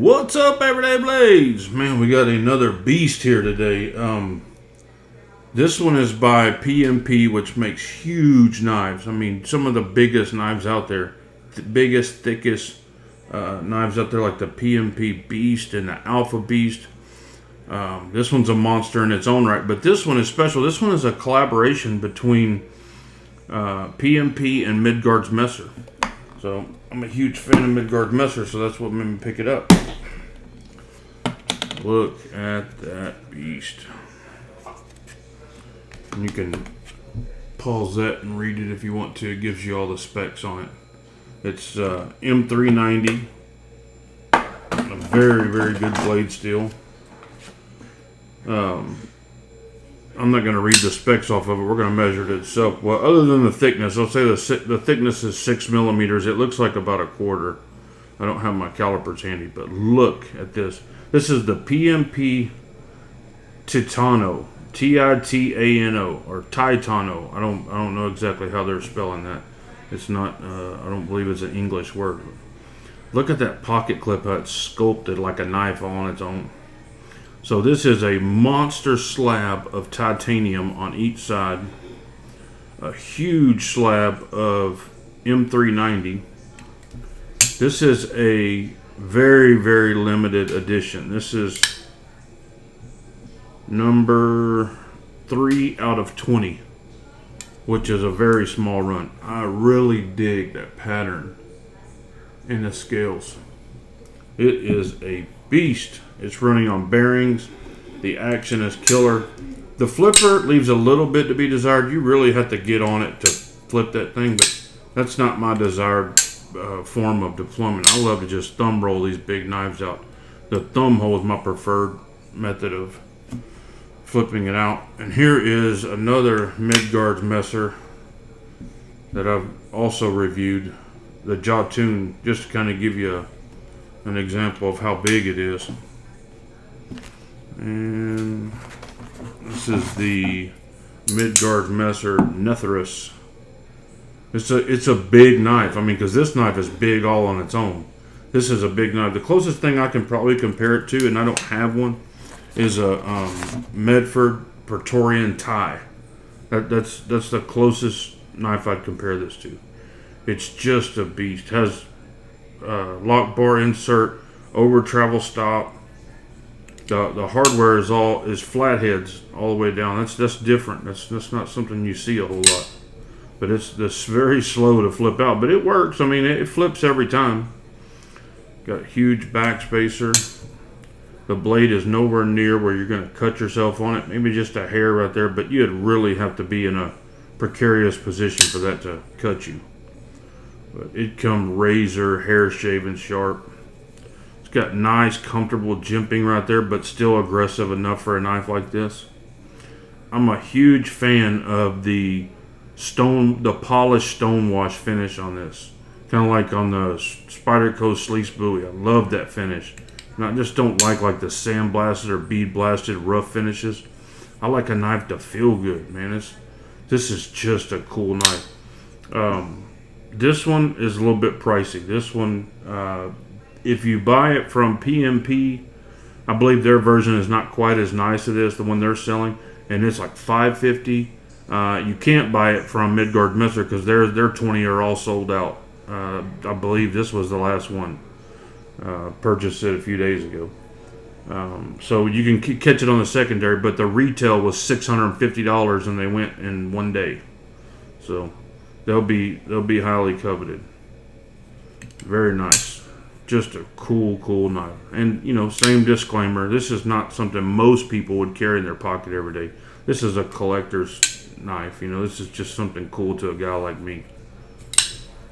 What's up, Everyday Blades? Man, we got another beast here today. This one is by PMP, which makes huge knives. I mean, some of the biggest knives out there. The biggest, thickest knives out there, like the PMP Beast and the Alpha Beast. This one's a monster in its own right, but this one is special. This one is a collaboration between PMP and Midgards-Messer. So I'm a huge fan of Midgards-Messer, so that's what made me pick it up. Look at that beast. And you can pause that and read it if you want to. It gives you all the specs on it. It's M390. A very, very good blade steel. I'm not going to read the specs off of it. We're going to measure it itself. Well, other than the thickness, I'll say the thickness is 6 millimeters. It looks like about a quarter. I don't have my calipers handy, but look at this. This is the PMP Titano, Titano or Titano. I don't know exactly how they're spelling that. It's not. I don't believe it's an English word. Look at that pocket clip. How it's sculpted like a knife all on its own. So this is a monster slab of titanium on each side. A huge slab of M390. This is a very, very limited edition. This is number 3 out of 20, which is a very small run. I really dig that pattern in the scales. It is a beast. It's running on bearings. The action is killer. The flipper leaves a little bit to be desired. You really have to get on it to flip that thing, but that's not my desired form of deployment. I love to just thumb roll these big knives out. The thumb hole is my preferred method of flipping it out. And here is another Midgards-Messer that I've also reviewed, the Jawtoon, just to kind of give you an example of how big it is. And this is the Midgards-Messer Netherus. It's a big knife. I mean, because this knife is big all on its own. This is a big knife. The closest thing I can probably compare it to, and I don't have one, is a Medford Praetorian tie. That's the closest knife I'd compare this to. It's just a beast. It has lock bar insert, over travel stop. The hardware is flatheads all the way down. That's different. That's not something you see a whole lot. But it's very slow to flip out. But it works. I mean, it flips every time. Got a huge back spacer. The blade is nowhere near where you're going to cut yourself on it. Maybe just a hair right there. But you'd really have to be in a precarious position for that to cut you. But it comes razor, hair shaven sharp. It's got nice, comfortable jimping right there, but still aggressive enough for a knife like this. I'm a huge fan of the polished stone wash finish on this. Kind of like on the Spider Coast Sleece Buoy. I love that finish. And I just don't like the sandblasted or bead blasted rough finishes. I like a knife to feel good, man. This is just a cool knife. This one is a little bit pricey. This one, if you buy it from PMP, I believe their version is not quite as nice as this, the one they're selling, and it's like $550. You can't buy it from Midgards-Messer because their 20 are all sold out. I believe this was the last one. Purchased it a few days ago. So you can catch it on the secondary, but the retail was $650 and they went in one day. So they'll be highly coveted. Very nice. Just a cool knife. And same disclaimer, this is not something most people would carry in their pocket every day. This is a collector's knife. This is just something cool to a guy like me.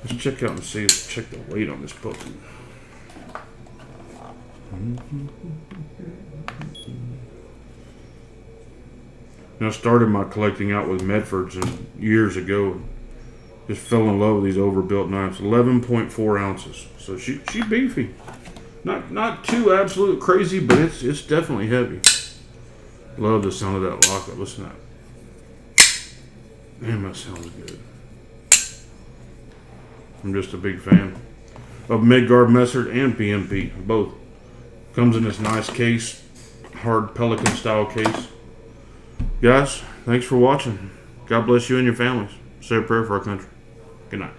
Let's check out and check the weight on this puppy. I started my collecting out with Medfords years ago. Just fell in love with these overbuilt knives. 11.4 ounces. So she beefy. Not too absolute crazy, but it's definitely heavy. Love the sound of that lockup. Listen to that. Damn, that sounds good. I'm just a big fan of Midgards-Messer and PMP, both. Comes in this nice case, hard pelican style case. Guys, thanks for watching. God bless you and your families. Say a prayer for our country. Good night.